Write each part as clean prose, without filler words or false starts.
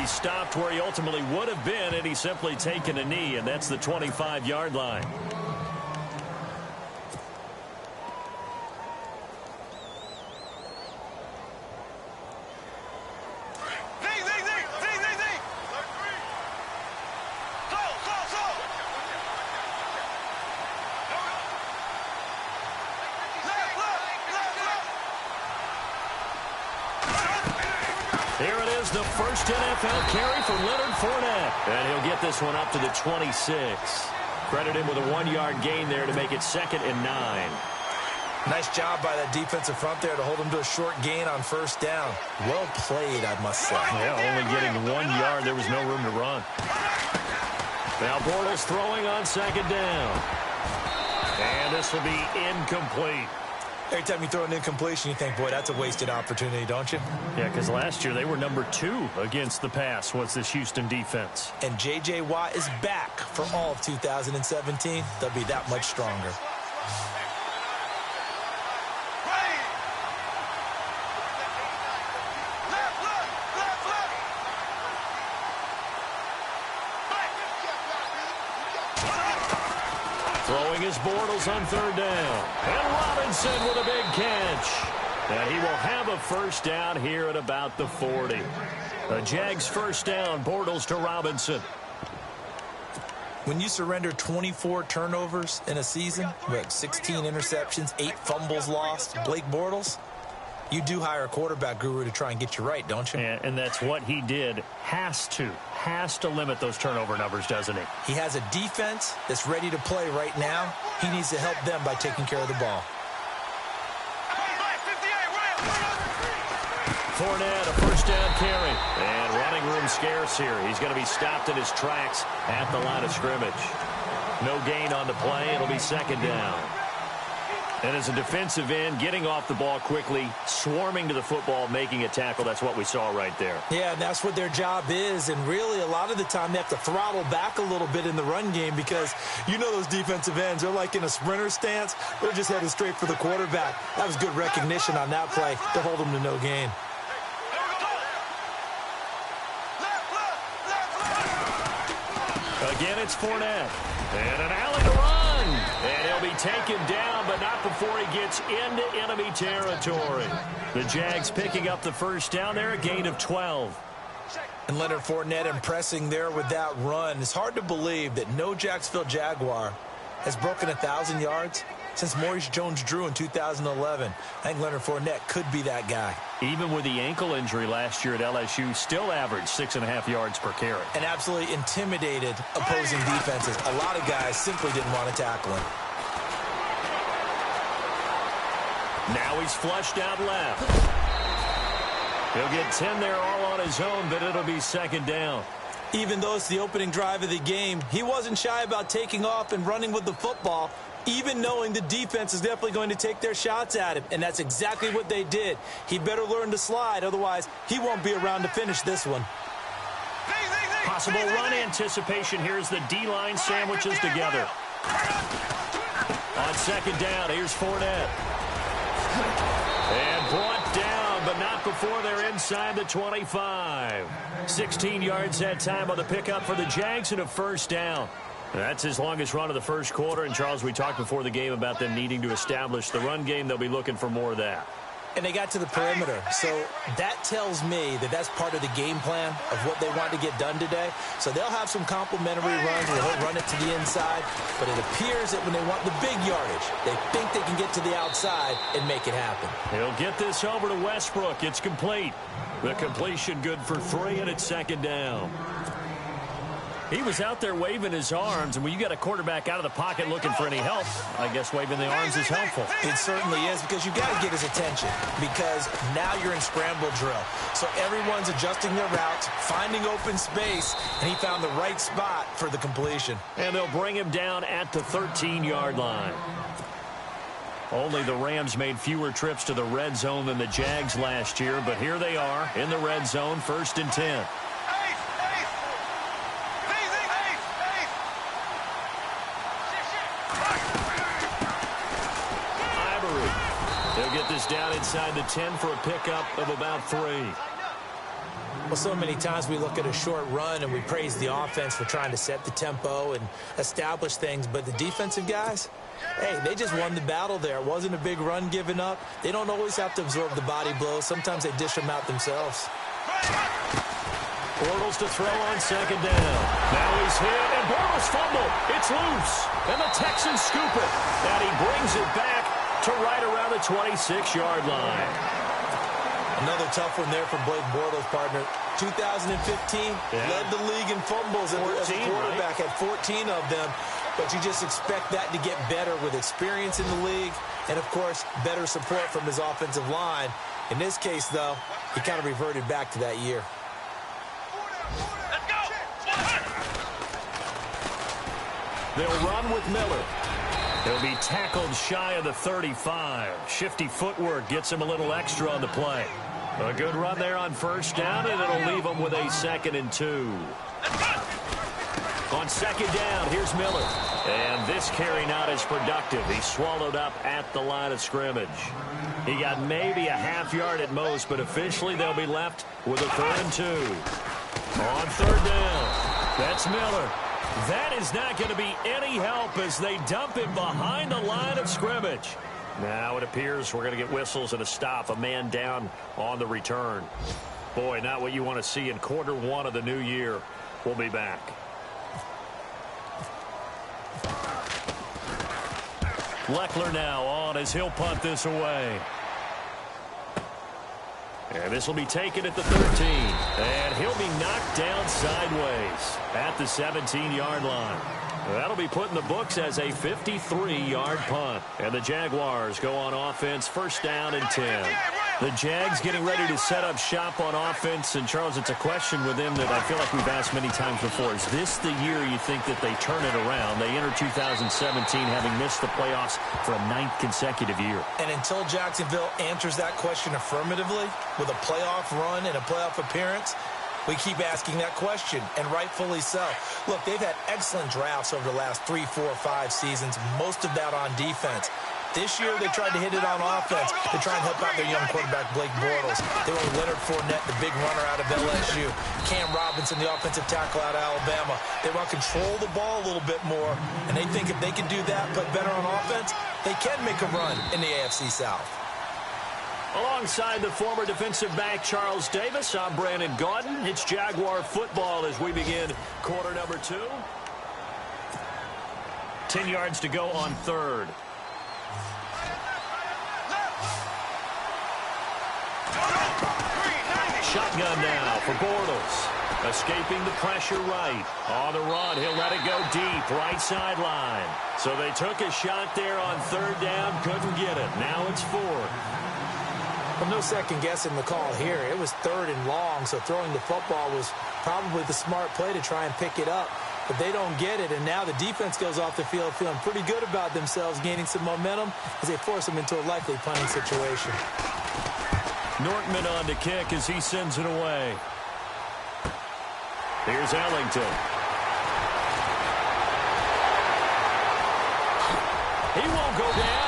He stopped where he ultimately would have been, and he's simply taken a knee, and that's the 25-yard line. Here it is, the first NFL carry for Leonard Fournette. And he'll get this one up to the 26. Credit him with a 1-yard gain there to make it 2nd and 9. Nice job by that defensive front there to hold him to a short gain on first down. Well played, I must say. Yeah, only getting 1 yard. There was no room to run. Now Bortles throwing on 2nd down. And this will be incomplete. Every time you throw an incompletion, you think, boy, that's a wasted opportunity, don't you? Yeah, because last year they were number 2 against the pass, was this Houston defense. And J.J. Watt is back for all of 2017. They'll be that much stronger. Throwing his Bortles on 3rd down. And Robinson with a big catch. And he will have a first down here at about the 40. The Jags first down, Bortles to Robinson. When you surrender 24 turnovers in a season, with 16 interceptions, 8 fumbles lost, Blake Bortles, you do hire a quarterback guru to try and get you right, don't you? And that's what he did. Has to limit those turnover numbers, doesn't he? He has a defense that's ready to play right now. He needs to help them by taking care of the ball. Fournette, a first down carry. And running room scarce here. He's going to be stopped in his tracks at the line of scrimmage. No gain on the play. It'll be 2nd down. And as a defensive end, getting off the ball quickly, swarming to the football, making a tackle, that's what we saw right there. Yeah, and that's what their job is. And really, a lot of the time, they have to throttle back a little bit in the run game because you know those defensive ends, they're like in a sprinter stance. They're just headed straight for the quarterback. That was good recognition on that play to hold them to no gain. Again, it's Fournette. And an alley to run. And he'll be taken down, but not before he gets into enemy territory. The Jags picking up the first down there, a gain of 12. And Leonard Fournette impressing there with that run. It's hard to believe that no Jacksonville Jaguar has broken 1,000 yards since Maurice Jones-Drew in 2011. I think Leonard Fournette could be that guy. Even with the ankle injury last year at LSU, still averaged 6.5 yards per carry. And absolutely intimidated opposing defenses. A lot of guys simply didn't want to tackle him. Now he's flushed out left. He'll get 10 there all on his own, but it'll be 2nd down. Even though it's the opening drive of the game, he wasn't shy about taking off and running with the football, even knowing the defense is definitely going to take their shots at him. And that's exactly what they did. He better learn to slide, otherwise he won't be around to finish this one. Possible run anticipation. Here's the D-line sandwiches together. On 2nd down, here's Fournette. And brought down, but not before they're inside the 25. 16 yards that time on the pickup for the Jags and a first down. That's his longest run of the first quarter. And, Charles, we talked before the game about them needing to establish the run game. They'll be looking for more of that. And they got to the perimeter. So that tells me that that's part of the game plan of what they want to get done today. So they'll have some complimentary runs where they'll run it to the inside. But it appears that when they want the big yardage, they think they can get to the outside and make it happen. He'll get this over to Westbrook. It's complete. The completion good for 3, and it's 2nd down. He was out there waving his arms, and when you got a quarterback out of the pocket looking for any help, I guess waving the arms is helpful. It certainly is, because you got to get his attention, because now you're in scramble drill. So everyone's adjusting their routes, finding open space, and he found the right spot for the completion. And they'll bring him down at the 13-yard line. Only the Rams made fewer trips to the red zone than the Jags last year, but here they are in the red zone, 1st and 10. They'll get this down inside the 10 for a pickup of about 3. Well, so many times we look at a short run and we praise the offense for trying to set the tempo and establish things, but the defensive guys, hey, they just won the battle there. It wasn't a big run given up. They don't always have to absorb the body blows. Sometimes they dish them out themselves. Bortles to throw on second down. Now he's hit, and Bortles fumbled. It's loose, and the Texans scoop it. And he brings it back to right around the 26-yard line. Another tough one there for Blake Bortles, partner. 2015, led the league in fumbles as a quarterback, right? Had 14 of them. But you just expect that to get better with experience in the league and, of course, better support from his offensive line. In this case, though, he kind of reverted back to that year. They'll run with Miller. He'll be tackled shy of the 35. Shifty footwork gets him a little extra on the play. A good run there on first down, and it'll leave him with a 2nd and 2. On second down, here's Miller. And this carry not as productive. He's swallowed up at the line of scrimmage. He got maybe a half yard at most, but officially they'll be left with a 3rd and 2. On third down, that's Miller. That is not going to be any help as they dump him behind the line of scrimmage. Now it appears we're going to get whistles and a stop. A man down on the return. Boy, not what you want to see in quarter one of the new year. We'll be back. Leckler now on as he'll punt this away. And this will be taken at the 13. And he'll be knocked down sideways at the 17-yard line. That'll be put in the books as a 53-yard punt. And the Jaguars go on offense, first down and 10. The Jags getting ready to set up shop on offense. And, Charles, it's a question with them that I feel like we've asked many times before. Is this the year you think that they turn it around? They enter 2017 having missed the playoffs for a 9th consecutive year. And until Jacksonville answers that question affirmatively with a playoff run and a playoff appearance, we keep asking that question, and rightfully so. Look, they've had excellent drafts over the last 3, 4, 5 seasons, most of that on defense. This year, they tried to hit it on offense to try and help out their young quarterback, Blake Bortles. They were Leonard Fournette, the big runner out of LSU. Cam Robinson, the offensive tackle out of Alabama. They want to control the ball a little bit more, and they think if they can do that, but better on offense, they can make a run in the AFC South. Alongside the former defensive back Charles Davis, I'm Brandon Gaudin. It's Jaguar football as we begin quarter number 2. 10 yards to go on third. Shotgun now for Bortles. Escaping the pressure right. On the run, he'll let it go deep, right sideline. So they took a shot there on third down, couldn't get it. Now it's 4th. Well, no second guessing the call here. It was 3rd and long, so throwing the football was probably the smart play to try and pick it up. But they don't get it, and now the defense goes off the field feeling pretty good about themselves, gaining some momentum as they force them into a likely punting situation. Nortman on to kick as he sends it away. Here's Ellington. He won't go down.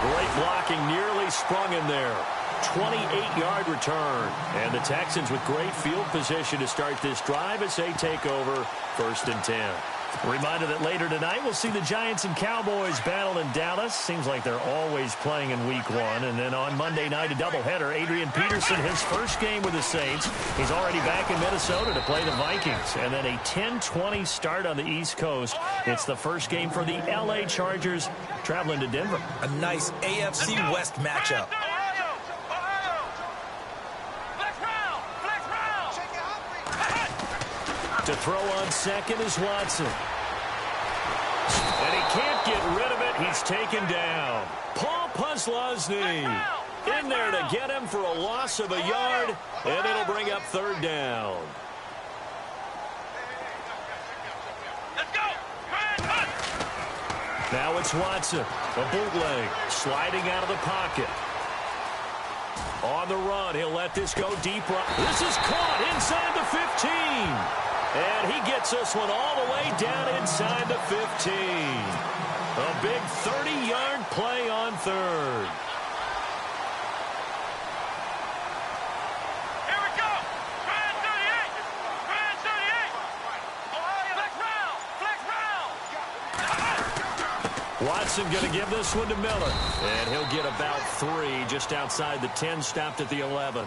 Great blocking, nearly sprung in there. 28-yard return. And the Texans with great field position to start this drive as they take over 1st and 10. Reminder that later tonight we'll see the Giants and Cowboys battle in Dallas. Seems like they're always playing in week 1. And then on Monday night, a doubleheader. Adrian Peterson, his first game with the Saints. He's already back in Minnesota to play the Vikings. And then a 10-20 start on the East Coast. It's the first game for the L.A. Chargers traveling to Denver. A nice AFC West matchup. To throw on second is Watson. And he can't get rid of it. He's taken down. Paul Puslosny in there to get him for a loss of a yard, and it'll bring up 3rd down. Now it's Watson, a bootleg, sliding out of the pocket. On the run, he'll let this go deep. This is caught inside the 15. And he gets this one all the way down inside the 15. A big 30-yard play on third. Watson going to give this one to Miller. And he'll get about 3 just outside the 10, stopped at the 11.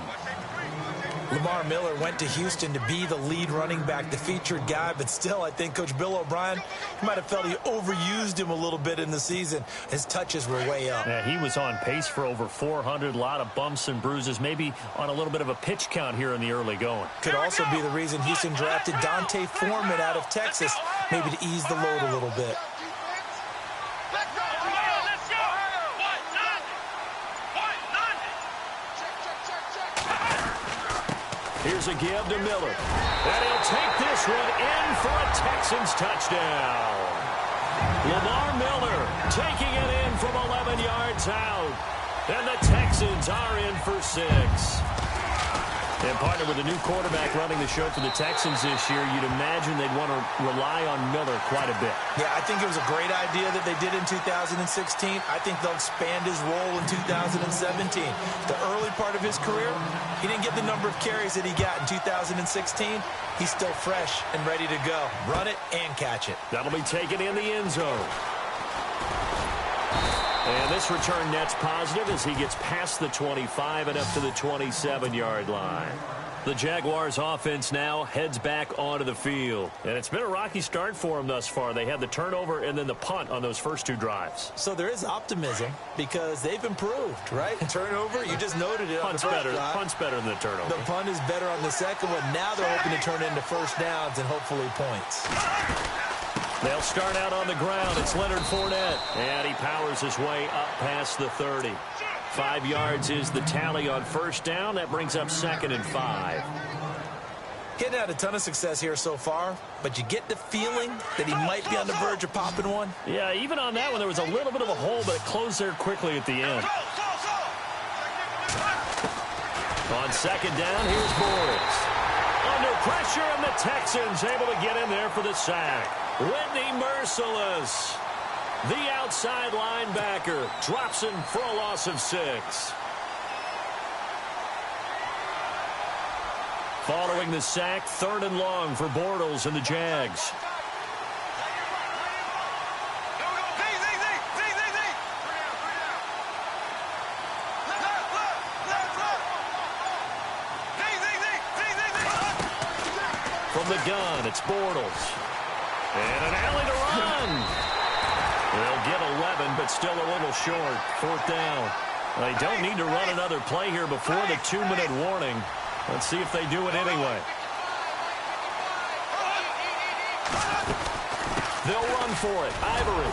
Lamar Miller went to Houston to be the lead running back, the featured guy, but still I think Coach Bill O'Brien might have felt he overused him a little bit in the season. His touches were way up. Yeah, he was on pace for over 400, a lot of bumps and bruises, maybe on a little bit of a pitch count here in the early going. Could also be the reason Houston drafted Dante Foreman out of Texas, maybe to ease the load a little bit. Here's a give to Miller. And he'll take this one in for a Texans touchdown. Lamar Miller taking it in from 11 yards out. And the Texans are in for 6. And partnered with a new quarterback running the show for the Texans this year, you'd imagine they'd want to rely on Miller quite a bit. Yeah, I think it was a great idea that they did in 2016. I think they'll expand his role in 2017. The early part of his career, he didn't get the number of carries that he got in 2016. He's still fresh and ready to go. Run it and catch it. That'll be taken in the end zone. And this return net's positive as he gets past the 25 and up to the 27-yard line. The Jaguars offense now heads back onto the field. And it's been a rocky start for them thus far. They had the turnover and then the punt on those first 2 drives. So there is optimism because they've improved, right? Turnover, you just noted it on the first drive. Punt's better than the turnover. The punt is better on the second one. Now they're hoping to turn it into first downs and hopefully points. They'll start out on the ground. It's Leonard Fournette. And he powers his way up past the 30. 5 yards is the tally on first down. That brings up 2nd and 5. Getting had a ton of success here so far, but you get the feeling that he might be on the verge of popping one. Yeah, even on that one, there was a little bit of a hole, but it closed there quickly at the end. On 2nd down, here's Bortles. Under pressure, and the Texans able to get in there for the sack. Whitney Merciless, the outside linebacker, drops him for a loss of 6. Following the sack, 3rd and long for Bortles and the Jags. From the gun, it's Bortles. And an alley to run. They'll get 11, but still a little short. 4th down. They don't need to run another play here before the 2-minute warning. Let's see if they do it anyway. They'll run for it. Ivory.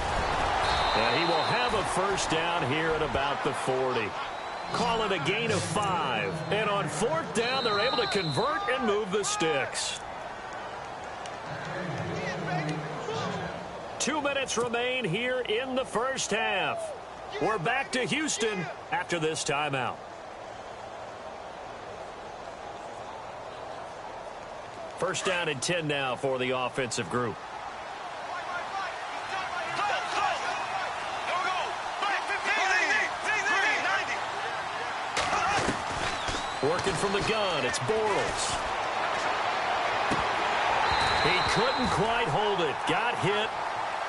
And he will have a first down here at about the 40. Call it a gain of 5. And on 4th down, they're able to convert and move the sticks. 2 minutes remain here in the first half. We're back to Houston after this timeout. First down and 10 now for the offensive group. Working from the gun, it's Bortles. He couldn't quite hold it. Got hit.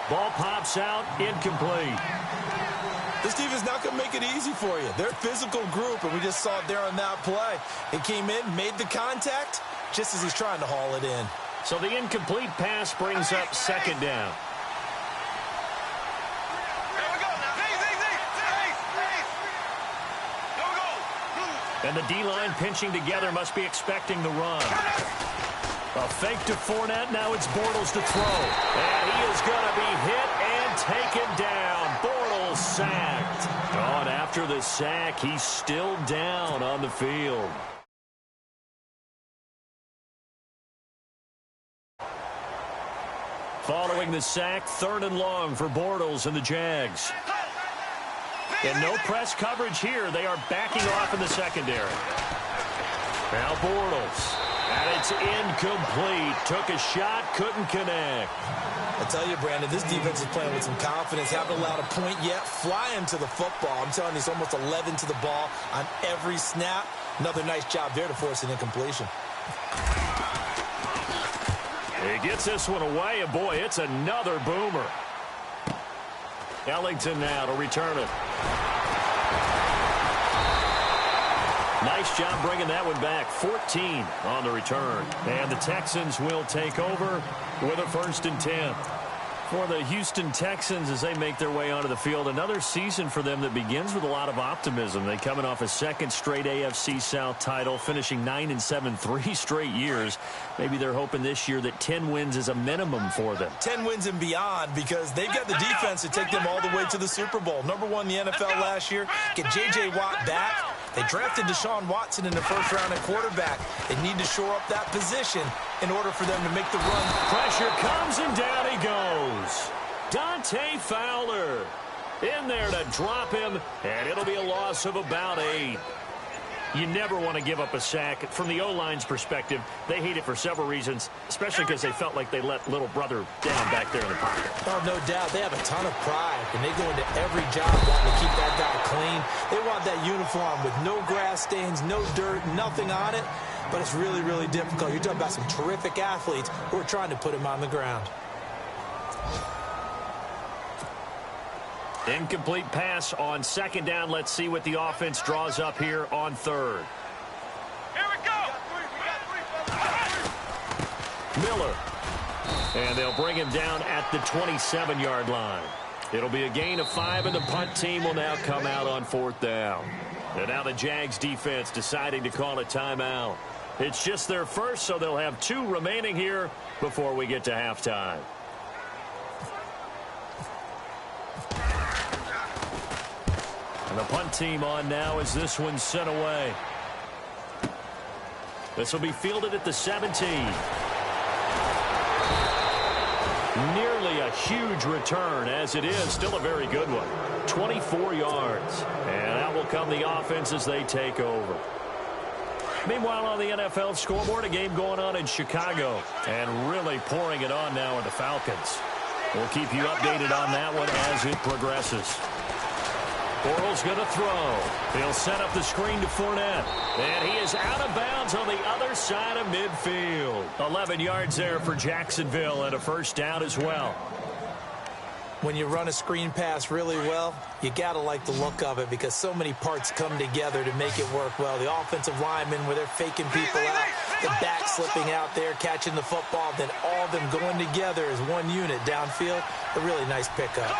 Ball pops out, incomplete. This defense not going to make it easy for you. They're a physical group, and we just saw it there on that play. He came in, made the contact, just as he's trying to haul it in. So the incomplete pass brings up 2nd down. And the D-line pinching together must be expecting the run. A fake to Fournette. Now it's Bortles to throw. And he is going to be hit and taken down. Bortles sacked. Oh, and after the sack, he's still down on the field. Following the sack, 3rd and long for Bortles and the Jags. And no press coverage here. They are backing off in the secondary. Now Bortles. And it's incomplete. Took a shot, couldn't connect. I tell you, Brandon, this defense is playing with some confidence. Haven't allowed a point yet. Flying to the football. I'm telling you, it's almost 11 to the ball on every snap. Another nice job there to force an incompletion. He gets this one away, and boy, it's another boomer. Ellington now to return it. Nice job bringing that one back. 14 on the return. And the Texans will take over with a 1st and 10. For the Houston Texans as they make their way onto the field, another season for them that begins with a lot of optimism. They coming off a 2nd straight AFC South title, finishing 9-7 3 straight years. Maybe they're hoping this year that 10 wins is a minimum for them. 10 wins and beyond, because they've got the defense to take them all the way to the Super Bowl. Number 1 in the NFL last year. Get J.J. Watt back. They drafted Deshaun Watson in the 1st round at quarterback. They need to shore up that position in order for them to make the run. Pressure comes, and down he goes. Dante Fowler in there to drop him, and it'll be a loss of about 8. You never want to give up a sack. From the O-line's perspective, they hate it for several reasons, especially because they felt like they let little brother down back there in the pocket. Oh, no doubt. They have a ton of pride, and they go into every job wanting to keep that guy clean. They want that uniform with no grass stains, no dirt, nothing on it, but it's really, really difficult. You're talking about some terrific athletes who are trying to put him on the ground. Incomplete pass on 2nd down. Let's see what the offense draws up here on 3rd. Here we go. Miller. And they'll bring him down at the 27-yard line. It'll be a gain of 5, and the punt team will now come out on 4th down. And now the Jags defense deciding to call a timeout. It's just their first, so they'll have 2 remaining here before we get to halftime. And the punt team on now as this one's sent away. This will be fielded at the 17. Nearly a huge return, as it is still a very good one. 24 yards. And out will come the offense as they take over. Meanwhile, on the NFL scoreboard, a game going on in Chicago. And really pouring it on now with the Falcons. We'll keep you updated on that one as it progresses. Bortles going to throw. He'll set up the screen to Fournette. And he is out of bounds on the other side of midfield. 11 yards there for Jacksonville and a 1st down as well. When you run a screen pass really well, you got to like the look of it because so many parts come together to make it work well. The offensive linemen where they're faking people out, the back slipping out there, catching the football, then all of them going together as one unit downfield. A really nice pickup.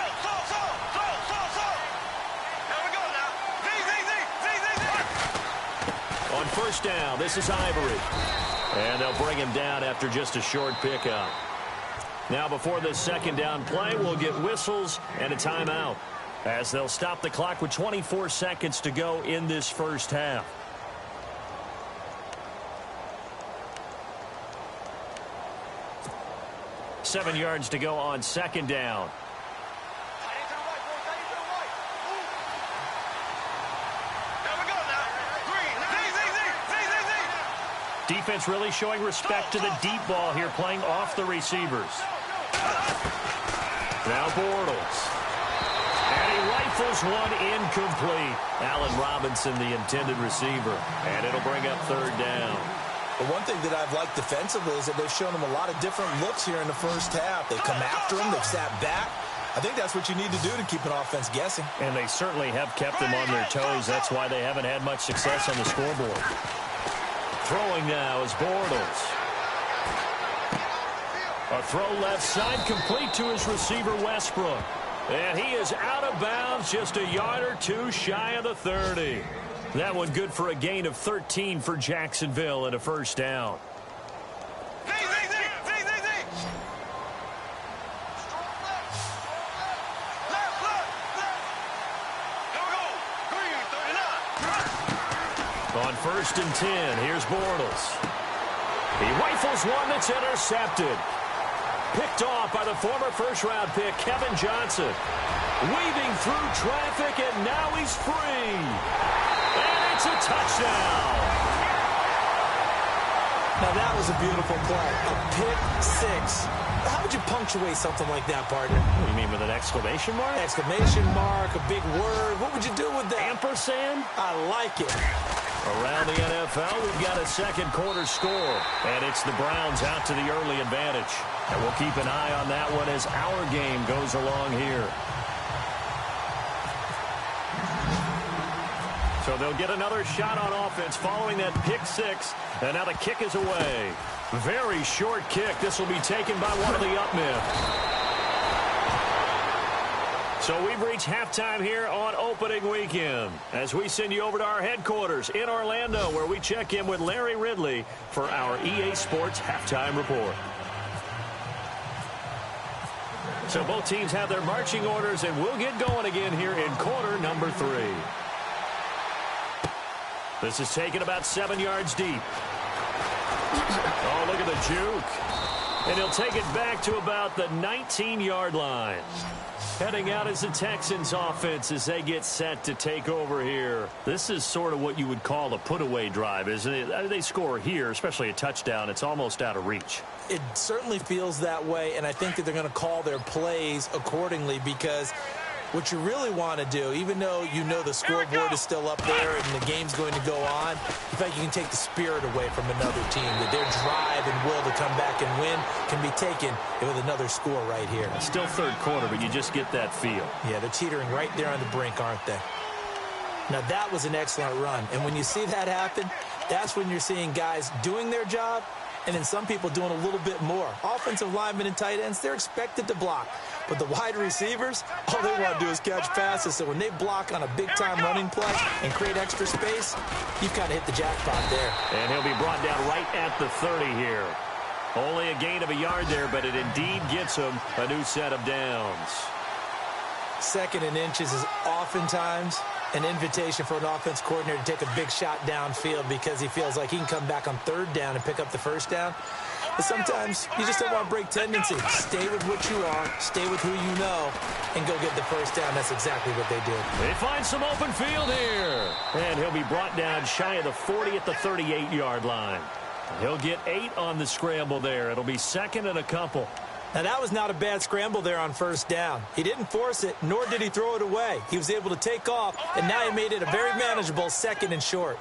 On 1st down, this is Ivory. And they'll bring him down after just a short pickup. Now before this 2nd down play, we'll get whistles and a timeout as they'll stop the clock with 24 seconds to go in this 1st half. Seven yards to go on 2nd down. Defense really showing respect to the deep ball here, playing off the receivers. Now Bortles. And he rifles one incomplete. Allen Robinson, the intended receiver. And it'll bring up 3rd down. But one thing that I've liked defensively is that they've shown them a lot of different looks here in the 1st half. They come after him. They've sat back. I think that's what you need to do to keep an offense guessing. And they certainly have kept them on their toes. That's why they haven't had much success on the scoreboard. Throwing now is Bortles. A throw left side complete to his receiver Westbrook. And he is out of bounds just a yard or 2 shy of the 30. That one good for a gain of 13 for Jacksonville and a 1st down. On 1st and 10, here's Bortles. He rifles one that's intercepted. Picked off by the former 1st-round pick, Kevin Johnson. Weaving through traffic, and now he's free. And it's a touchdown. Now, that was a beautiful play. A pick 6. How would you punctuate something like that, partner? What do you mean, with an exclamation mark? Exclamation mark, a big word. What would you do with that? Ampersand? I like it. Around the NFL, we've got a 2nd quarter score. And it's the Browns out to the early advantage. And we'll keep an eye on that one as our game goes along here. So they'll get another shot on offense following that pick six. And now the kick is away. Very short kick. This will be taken by one of the up men. So we've reached halftime here on opening weekend as we send you over to our headquarters in Orlando, where we check in with Larry Ridley for our EA Sports Halftime Report. So both teams have their marching orders, and we'll get going again here in quarter number 3. This is taken about 7 yards deep. Oh, look at the juke. And he'll take it back to about the 19-yard line. Heading out is the Texans offense as they get set to take over here. This is sort of what you would call a put-away drive, isn't it? They score here, especially a touchdown. It's almost out of reach. It certainly feels that way, and I think that they're going to call their plays accordingly, because what you really want to do, even though you know the scoreboard is still up there and the game's going to go on, in fact, you can take the spirit away from another team, that their drive and will to come back and win can be taken with another score right here. It's still third quarter, but you just get that feel. Yeah, they're teetering right there on the brink, aren't they? Now, that was an excellent run, and when you see that happen, that's when you're seeing guys doing their job, and then some people doing a little bit more. Offensive linemen and tight ends, they're expected to block. But the wide receivers, all they want to do is catch passes. So when they block on a big-time running play and create extra space, you've kind of hit the jackpot there. And he'll be brought down right at the 30 here. Only a gain of a yard there, but it indeed gets him a new set of downs. 2nd and inches is oftentimes an invitation for an offense coordinator to take a big shot downfield because he feels like he can come back on 3rd down and pick up the 1st down. But sometimes you just don't want to break tendency. Stay with what you are, stay with who you know, and go get the 1st down. That's exactly what they did. They find some open field here. And he'll be brought down shy of the 40 at the 38-yard line. He'll get 8 on the scramble there. It'll be 2nd and a couple. Now, that was not a bad scramble there on 1st down. He didn't force it, nor did he throw it away. He was able to take off, and now he made it a very manageable 2nd and short.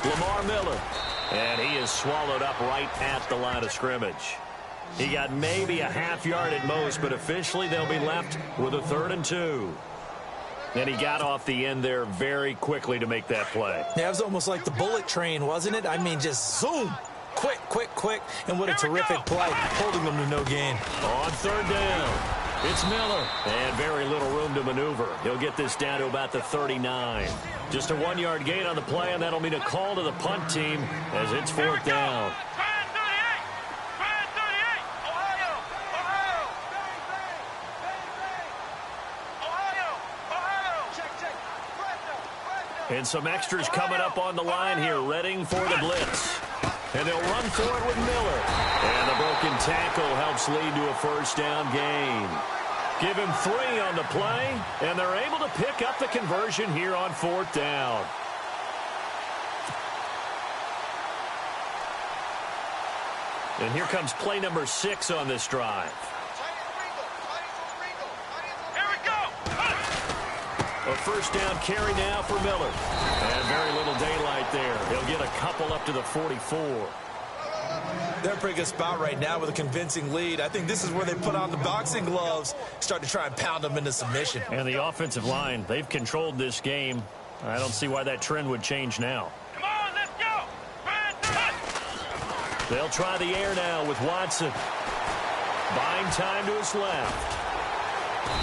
Lamar Miller, and he is swallowed up right at the line of scrimmage. He got maybe a half yard at most, but officially they'll be left with a 3rd and 2. And he got off the end there very quickly to make that play. Yeah, it was almost like the bullet train, wasn't it? I mean, just zoom. Quick, quick, quick. And what a terrific play, holding them to no gain. On 3rd down, it's Miller. And very little room to maneuver. He'll get this down to about the 39. Just a 1-yard gain on the play, and that'll mean a call to the punt team as it's 4th down. And some extras coming up on the line here, readying for the blitz. And they'll run for it with Miller. And the broken tackle helps lead to a 1st down gain. Give him 3 on the play, and they're able to pick up the conversion here on 4th down. And here comes play number 6 on this drive. A 1st down carry now for Miller. And very little daylight there. He'll get a couple up to the 44. They're in a pretty good spot right now with a convincing lead. I think this is where they put on the boxing gloves, start to try and pound them into submission. And the offensive line, they've controlled this game. I don't see why that trend would change now. Come on, let's go. They'll try the air now with Watson. Buying time to his left.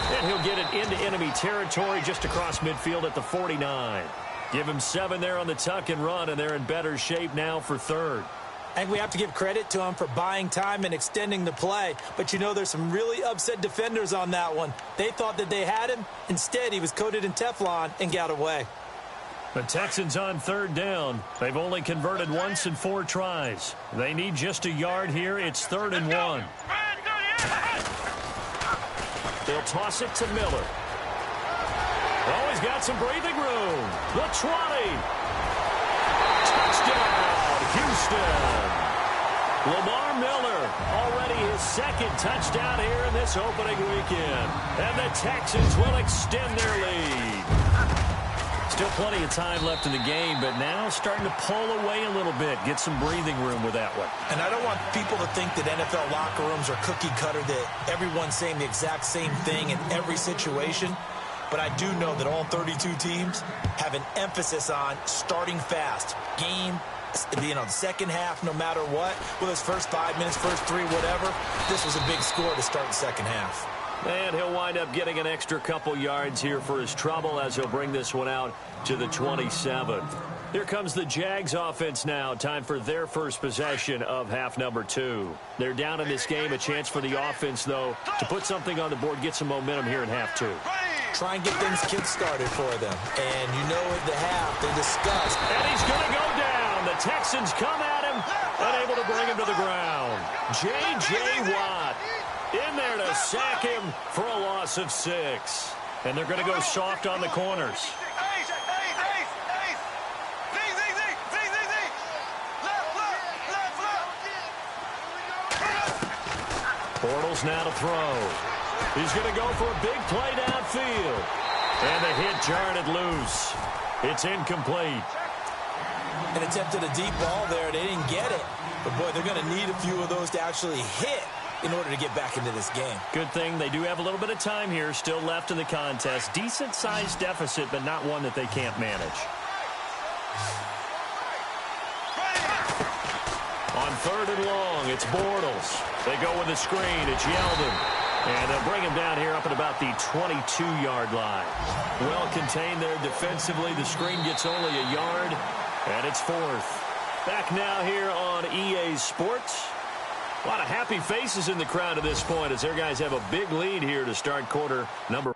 And he'll get it into enemy territory just across midfield at the 49. Give him 7 there on the tuck and run, and they're in better shape now for 3rd. I think we have to give credit to him for buying time and extending the play. But, you know, there's some really upset defenders on that one. They thought that they had him. Instead, he was coated in Teflon and got away. The Texans on 3rd down. They've only converted once in 4 tries. They need just a yard here. It's 3rd and 1. They'll toss it to Miller. Oh, he's got some breathing room. The 20. Touchdown, Houston. Lamar Miller, already his 2nd touchdown here in this opening weekend. And the Texans will extend their lead. Still plenty of time left in the game, but now starting to pull away a little bit. Get some breathing room with that one. And I don't want people to think that NFL locker rooms are cookie cutter, that everyone's saying the exact same thing in every situation. But I do know that all 32 teams have an emphasis on starting fast. Game, second half, no matter what. Whether it's first 5 minutes, first 3, whatever. This was a big score to start the second half. And he'll wind up getting an extra couple yards here for his trouble as he'll bring this one out to the 27. Here comes the Jags offense now. Time for their first possession of half number 2. They're down in this game. A chance for the offense, though, to put something on the board, get some momentum here in half 2. Try and get things kick-started for them. And you know at the half, they discussed. And he's going to go down. The Texans come at him, unable to bring him to the ground. J.J. Watt in there to sack him for a loss of 6. And they're going to go soft on the corners. Bortles now to throw. He's going to go for a big play downfield. And the hit jarred it loose. It's incomplete. And attempted a deep ball there. They didn't get it. But, boy, they're going to need a few of those to actually hit in order to get back into this game. Good thing they do have a little bit of time here still left in the contest. Decent-sized deficit, but not one that they can't manage. On 3rd and long, it's Bortles. They go with the screen. It's Yeldon. And they'll bring him down here up at about the 22-yard line. Well contained there defensively. The screen gets only a yard, and it's 4th. Back now here on EA Sports. A lot of happy faces in the crowd at this point as their guys have a big lead here to start quarter number